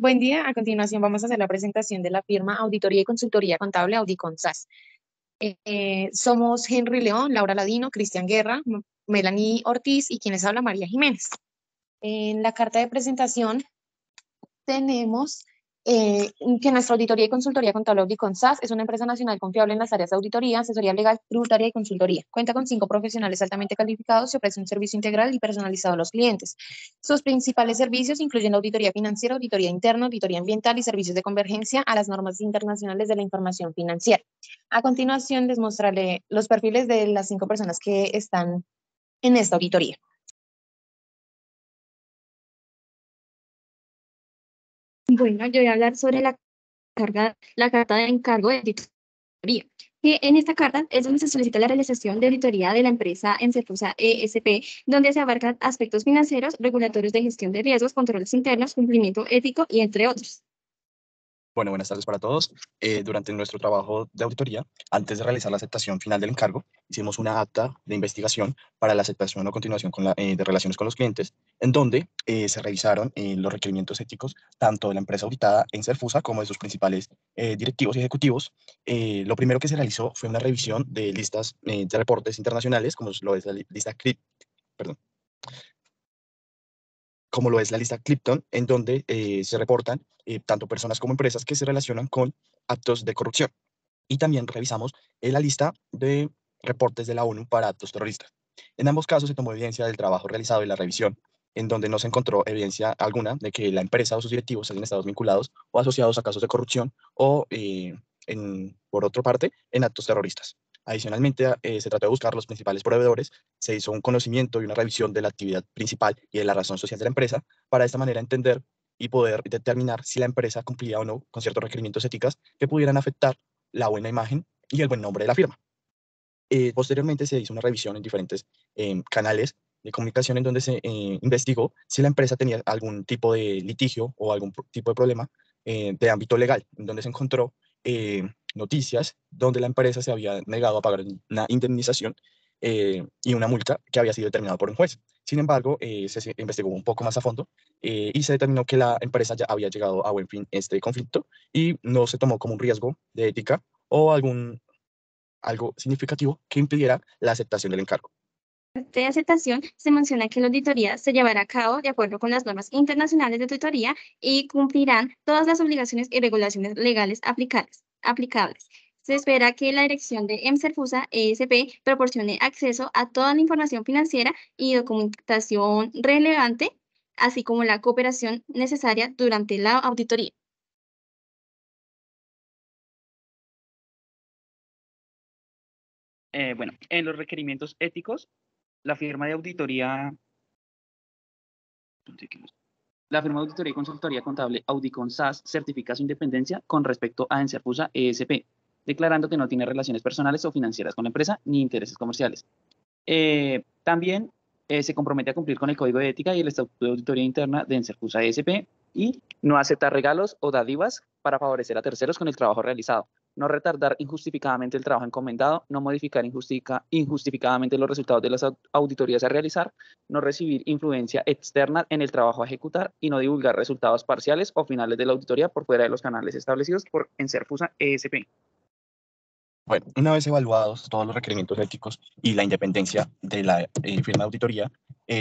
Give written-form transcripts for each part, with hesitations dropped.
Buen día. A continuación vamos a hacer la presentación de la firma Auditoría y Consultoría Contable Audicon SAS. Somos Henry León, Laura Ladino, Cristian Guerra, Melanie Ortiz y quienes habla María Jiménez. En la carta de presentación tenemos que nuestra auditoría y consultoría contable Audicon SAS es una empresa nacional confiable en las áreas de auditoría, asesoría legal, tributaria y consultoría. Cuenta con 5 profesionales altamente calificados y ofrece un servicio integral y personalizado a los clientes. Sus principales servicios incluyen la auditoría financiera, auditoría interna, auditoría ambiental y servicios de convergencia a las normas internacionales de la información financiera. A continuación les mostraré los perfiles de las 5 personas que están en esta auditoría. Bueno, yo voy a hablar sobre la carta de encargo de auditoría. Que en esta carta es donde se solicita la realización de auditoría de la empresa Encerfusa ESP, donde se abarcan aspectos financieros, regulatorios de gestión de riesgos, controles internos, cumplimiento ético y entre otros. Bueno, buenas tardes para todos. Durante nuestro trabajo de auditoría, antes de realizar la aceptación final del encargo, hicimos una acta de investigación para la aceptación o continuación de relaciones con los clientes, en donde se revisaron los requerimientos éticos tanto de la empresa auditada en Encerfusa como de sus principales directivos y ejecutivos. Lo primero que se realizó fue una revisión de listas de reportes internacionales, como lo es la lista CRIP, perdón, como lo es la lista Clipton, en donde se reportan tanto personas como empresas que se relacionan con actos de corrupción. Y también revisamos la lista de reportes de la ONU para actos terroristas. En ambos casos se tomó evidencia del trabajo realizado y la revisión, en donde no se encontró evidencia alguna de que la empresa o sus directivos hayan estado vinculados o asociados a casos de corrupción o, por otra parte, en actos terroristas. Adicionalmente, se trató de buscar los principales proveedores, se hizo un conocimiento y una revisión de la actividad principal y de la razón social de la empresa, para de esta manera entender y poder determinar si la empresa cumplía o no con ciertos requerimientos éticos que pudieran afectar la buena imagen y el buen nombre de la firma. Posteriormente se hizo una revisión en diferentes canales de comunicación en donde se investigó si la empresa tenía algún tipo de litigio o algún tipo de problema de ámbito legal, en donde se encontró noticias donde la empresa se había negado a pagar una indemnización y una multa que había sido determinada por un juez. Sin embargo, se investigó un poco más a fondo y se determinó que la empresa ya había llegado a buen fin este conflicto y no se tomó como un riesgo de ética o algo significativo que impidiera la aceptación del encargo. De aceptación se menciona que la auditoría se llevará a cabo de acuerdo con las normas internacionales de auditoría y cumplirán todas las obligaciones y regulaciones legales aplicables. Se espera que la dirección de EMSERFUSA ESP proporcione acceso a toda la información financiera y documentación relevante, así como la cooperación necesaria durante la auditoría. Bueno, en los requerimientos éticos, la firma de auditoría, la firma de auditoría y consultoría contable Audicon SAS certifica su independencia con respecto a Encerfusa ESP, declarando que no tiene relaciones personales o financieras con la empresa ni intereses comerciales. También se compromete a cumplir con el Código de Ética y el Estatuto de Auditoría Interna de Encerfusa ESP y no aceptar regalos o dádivas para favorecer a terceros con el trabajo realizado, no retardar injustificadamente el trabajo encomendado, no modificar injustificadamente los resultados de las auditorías a realizar, no recibir influencia externa en el trabajo a ejecutar y no divulgar resultados parciales o finales de la auditoría por fuera de los canales establecidos por Encerfusa ESP. Bueno, una vez evaluados todos los requerimientos éticos y la independencia de la firma de auditoría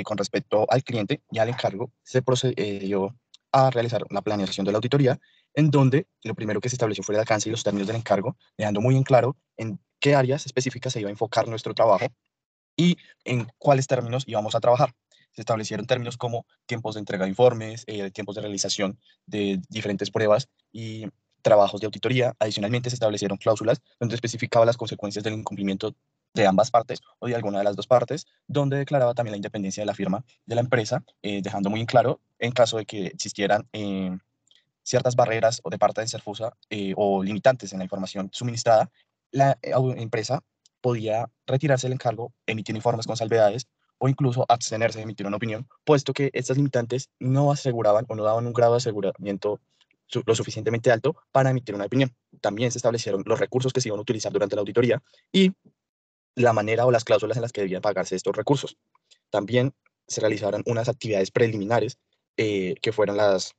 con respecto al cliente y al encargo, se procedió a realizar la planeación de la auditoría, en donde lo primero que se estableció fue el alcance y los términos del encargo, dejando muy en claro en qué áreas específicas se iba a enfocar nuestro trabajo y en cuáles términos íbamos a trabajar. Se establecieron términos como tiempos de entrega de informes, tiempos de realización de diferentes pruebas y trabajos de auditoría. Adicionalmente, se establecieron cláusulas donde especificaba las consecuencias del incumplimiento de ambas partes o de alguna de las dos partes, donde declaraba también la independencia de la firma de la empresa, dejando muy en claro en caso de que existieran ciertas barreras o de parte de Serfusa o limitantes en la información suministrada, la empresa podía retirarse del encargo, emitir informes con salvedades o incluso abstenerse de emitir una opinión, puesto que estas limitantes no aseguraban o no daban un grado de aseguramiento lo suficientemente alto para emitir una opinión. También se establecieron los recursos que se iban a utilizar durante la auditoría y la manera o las cláusulas en las que debían pagarse estos recursos. También se realizaron unas actividades preliminares que fueron las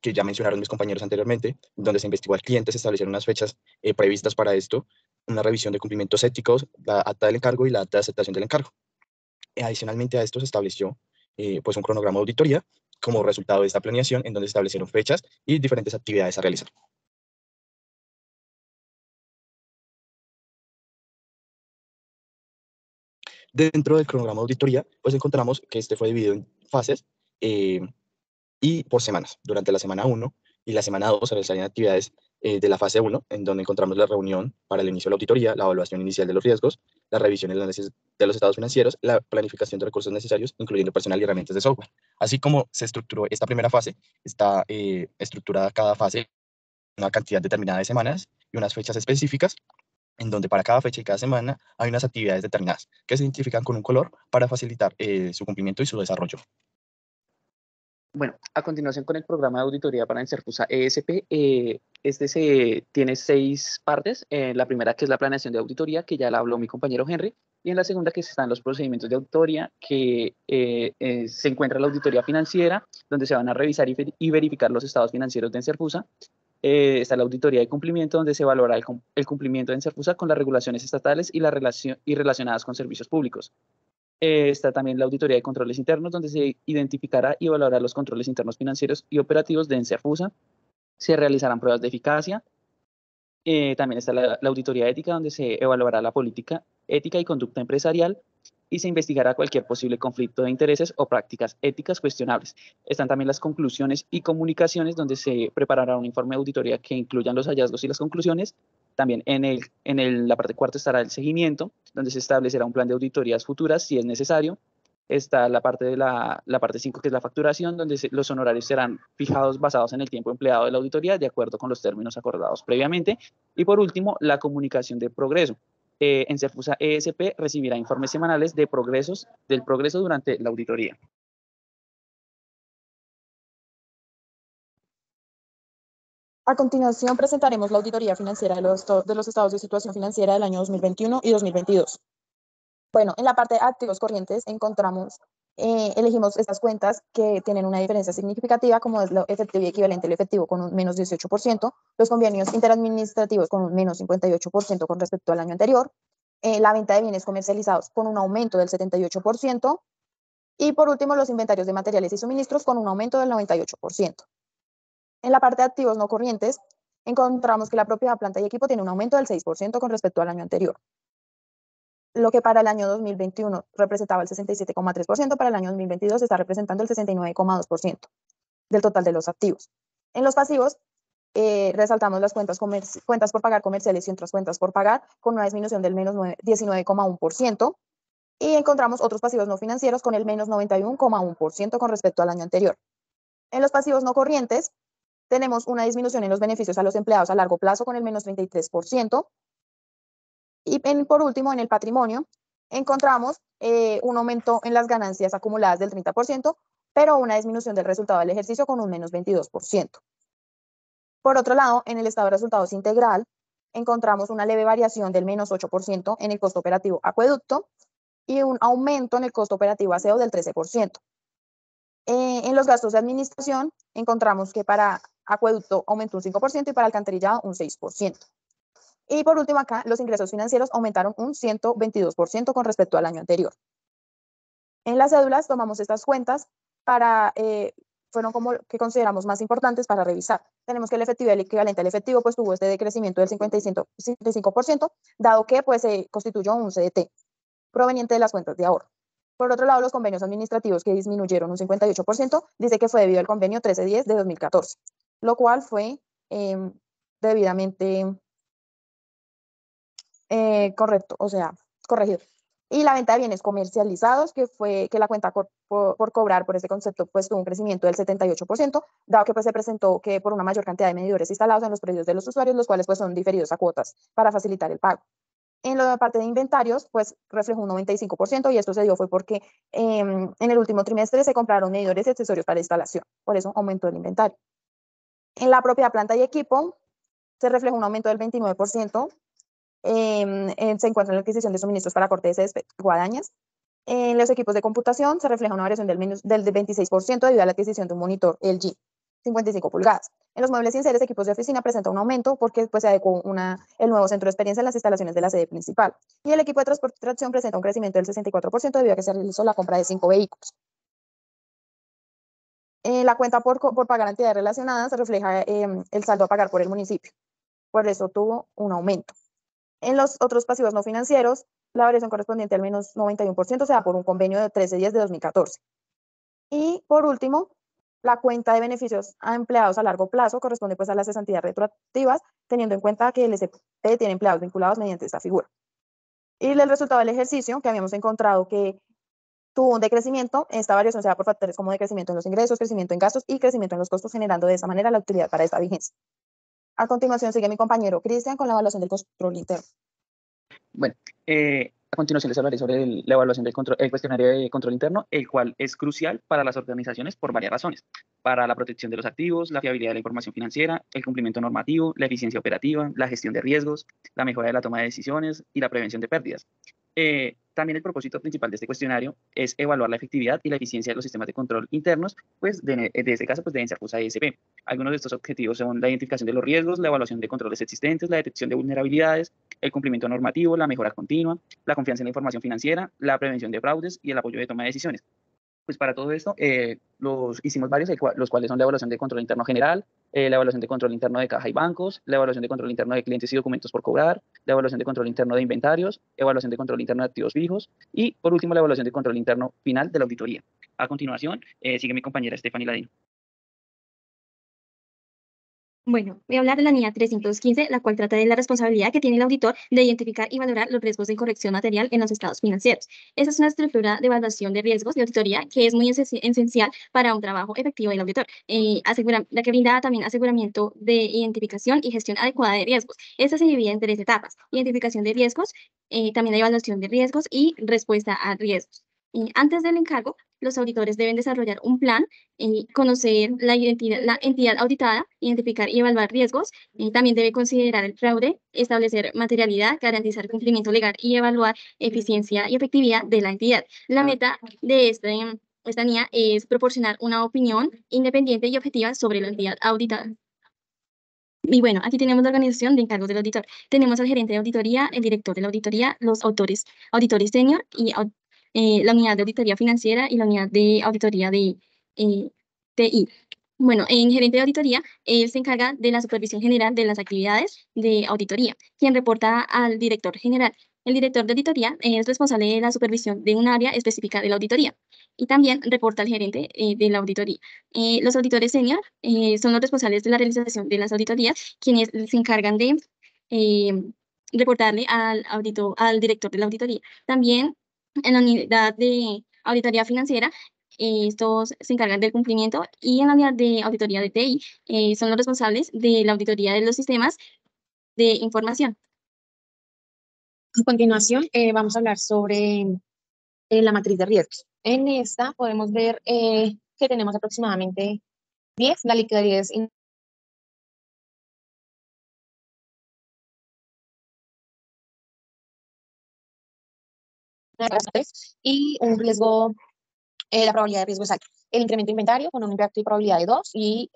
que ya mencionaron mis compañeros anteriormente, donde se investigó al cliente, se establecieron unas fechas previstas para esto, una revisión de cumplimientos éticos, la acta del encargo y la acta de aceptación del encargo. Adicionalmente a esto se estableció pues un cronograma de auditoría como resultado de esta planeación, en donde se establecieron fechas y diferentes actividades a realizar. Dentro del cronograma de auditoría, pues encontramos que este fue dividido en fases y por semanas. Durante la semana 1 y la semana 2 se realizarían actividades de la fase 1, en donde encontramos la reunión para el inicio de la auditoría, la evaluación inicial de los riesgos, la revisión y el análisis de los estados financieros, la planificación de recursos necesarios, incluyendo personal y herramientas de software. Así como se estructuró esta primera fase, está estructurada cada fase una cantidad determinada de semanas y unas fechas específicas, en donde para cada fecha y cada semana hay unas actividades determinadas que se identifican con un color para facilitar su cumplimiento y su desarrollo. Bueno, a continuación con el programa de auditoría para Enserfusa ESP, tiene 6 partes. La primera, que es la planeación de auditoría, que ya la habló mi compañero Henry, y en la segunda, que están los procedimientos de auditoría, que se encuentra la auditoría financiera, donde se van a revisar y verificar los estados financieros de Enserfusa. Está la auditoría de cumplimiento, donde se evaluará el cumplimiento de Enserfusa con las regulaciones estatales y relacionadas con servicios públicos. Está también la auditoría de controles internos, donde se identificará y evaluará los controles internos financieros y operativos de Enserfusa. Se realizarán pruebas de eficacia. También está la auditoría ética, donde se evaluará la política ética y conducta empresarial y se investigará cualquier posible conflicto de intereses o prácticas éticas cuestionables. Están también las conclusiones y comunicaciones, donde se preparará un informe de auditoría que incluyan los hallazgos y las conclusiones. También la parte cuarta estará el seguimiento, donde se establecerá un plan de auditorías futuras si es necesario. Está la parte 5, que es la facturación, donde los honorarios serán fijados basados en el tiempo empleado de la auditoría, de acuerdo con los términos acordados previamente. Y por último, la comunicación de progreso. Enserfusa ESP recibirá informes semanales del progreso durante la auditoría. A continuación presentaremos la auditoría financiera de los estados de situación financiera del año 2021 y 2022. Bueno, en la parte de activos corrientes elegimos estas cuentas que tienen una diferencia significativa, como es lo efectivo y equivalente al efectivo con un menos 18%, los convenios interadministrativos con un menos 58% con respecto al año anterior, la venta de bienes comercializados con un aumento del 78%, y por último los inventarios de materiales y suministros con un aumento del 98%. En la parte de activos no corrientes, encontramos que la propiedad, planta y equipo tiene un aumento del 6% con respecto al año anterior, lo que para el año 2021 representaba el 67,3%, para el año 2022 está representando el 69,2% del total de los activos. En los pasivos, resaltamos las cuentas por pagar comerciales y otras cuentas por pagar, con una disminución del menos 19,1%, y encontramos otros pasivos no financieros con el menos 91,1% con respecto al año anterior. En los pasivos no corrientes, tenemos una disminución en los beneficios a los empleados a largo plazo con el menos 33%. Y por último, en el patrimonio, encontramos un aumento en las ganancias acumuladas del 30%, pero una disminución del resultado del ejercicio con un menos 22%. Por otro lado, en el estado de resultados integral, encontramos una leve variación del menos 8% en el costo operativo acueducto y un aumento en el costo operativo aseo del 13%. En los gastos de administración, encontramos que para acueducto aumentó un 5% y para alcantarillado un 6%. Y por último acá, los ingresos financieros aumentaron un 122% con respecto al año anterior. En las cédulas tomamos estas cuentas fueron como que consideramos más importantes para revisar. Tenemos que el efectivo y el equivalente al efectivo pues tuvo este decrecimiento del 55%, dado que pues se constituyó un CDT proveniente de las cuentas de ahorro. Por otro lado, los convenios administrativos que disminuyeron un 58%, dice que fue debido al convenio 1310 de 2014, lo cual fue debidamente correcto, o sea, corregido. Y la venta de bienes comercializados, que fue que la cuenta por cobrar por este concepto, pues tuvo un crecimiento del 78%, dado que pues se presentó que por una mayor cantidad de medidores instalados en los predios de los usuarios, los cuales pues son diferidos a cuotas para facilitar el pago. En la parte de inventarios, pues reflejó un 95%, y esto se dio fue porque en el último trimestre se compraron medidores y accesorios para instalación, por eso aumentó el inventario. En la propiedad, planta y equipo, se reflejó un aumento del 29%, se encuentra en la adquisición de suministros para corte de césped, guadañas. En los equipos de computación se refleja una variación del 26% debido a la adquisición de un monitor LG. 55 pulgadas. En los muebles y enseres, equipos de oficina presenta un aumento porque pues, se adecuó el nuevo centro de experiencia en las instalaciones de la sede principal. Y el equipo de transporte y tracción presenta un crecimiento del 64% debido a que se realizó la compra de 5 vehículos. La cuenta por pagar entidades relacionadas refleja el saldo a pagar por el municipio. Por eso tuvo un aumento. En los otros pasivos no financieros, la variación correspondiente al menos 91% se da por un convenio de 13/10 de 2014. Y por último, la cuenta de beneficios a empleados a largo plazo corresponde pues a las cesantías retroactivas, teniendo en cuenta que el SPP tiene empleados vinculados mediante esta figura. Y el resultado del ejercicio, que habíamos encontrado que tuvo un decrecimiento, esta variación se da por factores como decrecimiento en los ingresos, crecimiento en gastos y crecimiento en los costos, generando de esa manera la utilidad para esta vigencia. A continuación sigue mi compañero Cristian con la evaluación del control interno. Bueno, a continuación les hablaré sobre la evaluación del el cuestionario de control interno, el cual es crucial para las organizaciones por varias razones: para la protección de los activos, la fiabilidad de la información financiera, el cumplimiento normativo, la eficiencia operativa, la gestión de riesgos, la mejora de la toma de decisiones y la prevención de pérdidas. También el propósito principal de este cuestionario es evaluar la efectividad y la eficiencia de los sistemas de control internos, pues de este caso pues deben ser FUSA ESP. Algunos de estos objetivos son la identificación de los riesgos, la evaluación de controles existentes, la detección de vulnerabilidades, el cumplimiento normativo, la mejora continua, la confianza en la información financiera, la prevención de fraudes y el apoyo de toma de decisiones. Pues para todo esto los hicimos varios, los cuales son la evaluación de control interno general, la evaluación de control interno de caja y bancos, la evaluación de control interno de clientes y documentos por cobrar, la evaluación de control interno de inventarios, evaluación de control interno de activos fijos y, por último, la evaluación de control interno final de la auditoría. A continuación, sigue mi compañera Stephanie Ladino. Bueno, voy a hablar de la NIA 315, la cual trata de la responsabilidad que tiene el auditor de identificar y valorar los riesgos de incorrección material en los estados financieros. Esa es una estructura de evaluación de riesgos de auditoría que es muy esencial para un trabajo efectivo del auditor, la que brinda también aseguramiento de identificación y gestión adecuada de riesgos. Esta se divide en 3 etapas: identificación de riesgos, también la evaluación de riesgos y respuesta a riesgos. Antes del encargo, los auditores deben desarrollar un plan, conocer la entidad auditada, identificar y evaluar riesgos. También debe considerar el fraude, establecer materialidad, garantizar cumplimiento legal y evaluar eficiencia y efectividad de la entidad. La meta de esta NIA es proporcionar una opinión independiente y objetiva sobre la entidad auditada. Y bueno, aquí tenemos la organización de encargos del auditor. Tenemos al gerente de auditoría, el director de la auditoría, los auditores senior y la unidad de auditoría financiera y la unidad de auditoría de TI. Bueno, en gerente de auditoría, él se encarga de la supervisión general de las actividades de auditoría, quien reporta al director general. El director de auditoría es responsable de la supervisión de un área específica de la auditoría y también reporta al gerente de la auditoría. Los auditores senior son los responsables de la realización de las auditorías, quienes se encargan de reportarle al director de la auditoría. También en la unidad de auditoría financiera, estos se encargan del cumplimiento, y en la unidad de auditoría de TI son los responsables de la auditoría de los sistemas de información. A continuación, vamos a hablar sobre la matriz de riesgos. En esta podemos ver que tenemos aproximadamente 10, la liquidez y un riesgo, la probabilidad de riesgo es alta. El incremento de inventario con un impacto y probabilidad de 2 y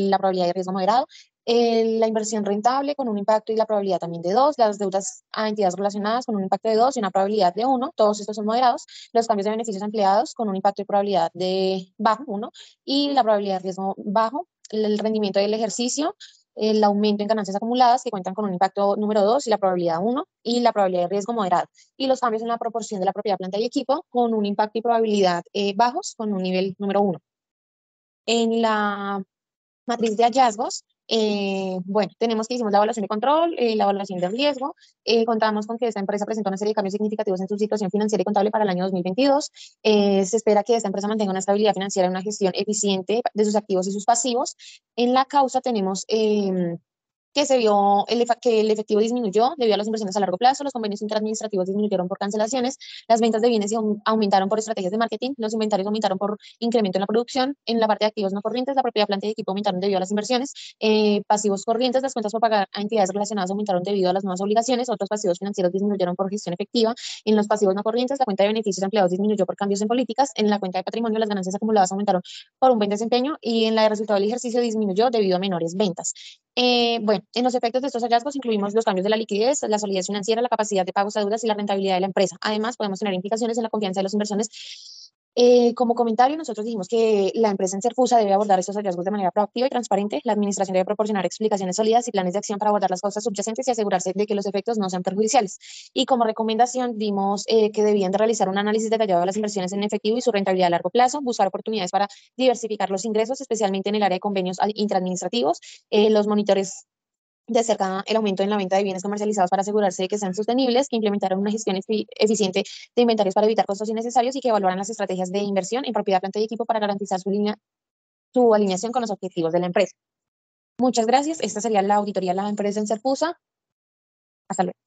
la probabilidad de riesgo moderado. La inversión rentable con un impacto y la probabilidad también de 2, las deudas a entidades relacionadas con un impacto de 2 y una probabilidad de 1, todos estos son moderados. Los cambios de beneficios empleados con un impacto y probabilidad de bajo, 1, y la probabilidad de riesgo bajo. El rendimiento del ejercicio, el aumento en ganancias acumuladas que cuentan con un impacto número 2 y la probabilidad 1, y la probabilidad de riesgo moderado. Y los cambios en la proporción de la propiedad, planta y equipo con un impacto y probabilidad bajos con un nivel número 1. En la matriz de hallazgos, bueno, tenemos que hicimos la evaluación de control, la evaluación de riesgo, contamos con que esta empresa presentó una serie de cambios significativos en su situación financiera y contable para el año 2022. Se espera que esta empresa mantenga una estabilidad financiera y una gestión eficiente de sus activos y sus pasivos. En la causa tenemos que que se vio que el efectivo disminuyó debido a las inversiones a largo plazo, los convenios interadministrativos disminuyeron por cancelaciones, las ventas de bienes aumentaron por estrategias de marketing, los inventarios aumentaron por incremento en la producción, en la parte de activos no corrientes, la propiedad, planta y equipo aumentaron debido a las inversiones, pasivos corrientes, las cuentas por pagar a entidades relacionadas aumentaron debido a las nuevas obligaciones, otros pasivos financieros disminuyeron por gestión efectiva, en los pasivos no corrientes, la cuenta de beneficios empleados disminuyó por cambios en políticas, en la cuenta de patrimonio las ganancias acumuladas aumentaron por un buen desempeño y en la de resultado del ejercicio disminuyó debido a menores ventas. Bueno, en los efectos de estos hallazgos incluimos los cambios de la liquidez, la solidez financiera, la capacidad de pagos a deudas y la rentabilidad de la empresa. Además, podemos tener implicaciones en la confianza de los inversores. Como comentario, nosotros dijimos que la empresa en Serfusa debe abordar estos hallazgos de manera proactiva y transparente. La administración debe proporcionar explicaciones sólidas y planes de acción para abordar las causas subyacentes y asegurarse de que los efectos no sean perjudiciales. Y como recomendación, dimos que debían de realizar un análisis detallado de las inversiones en efectivo y su rentabilidad a largo plazo, buscar oportunidades para diversificar los ingresos, especialmente en el área de convenios intraadministrativos, los monitores de cerca el aumento en la venta de bienes comercializados para asegurarse de que sean sostenibles, que implementaran una gestión eficiente de inventarios para evitar costos innecesarios y que evaluaran las estrategias de inversión en propiedad, planta y equipo para garantizar su alineación con los objetivos de la empresa. Muchas gracias. Esta sería la auditoría de la empresa en Serfusa. Hasta luego.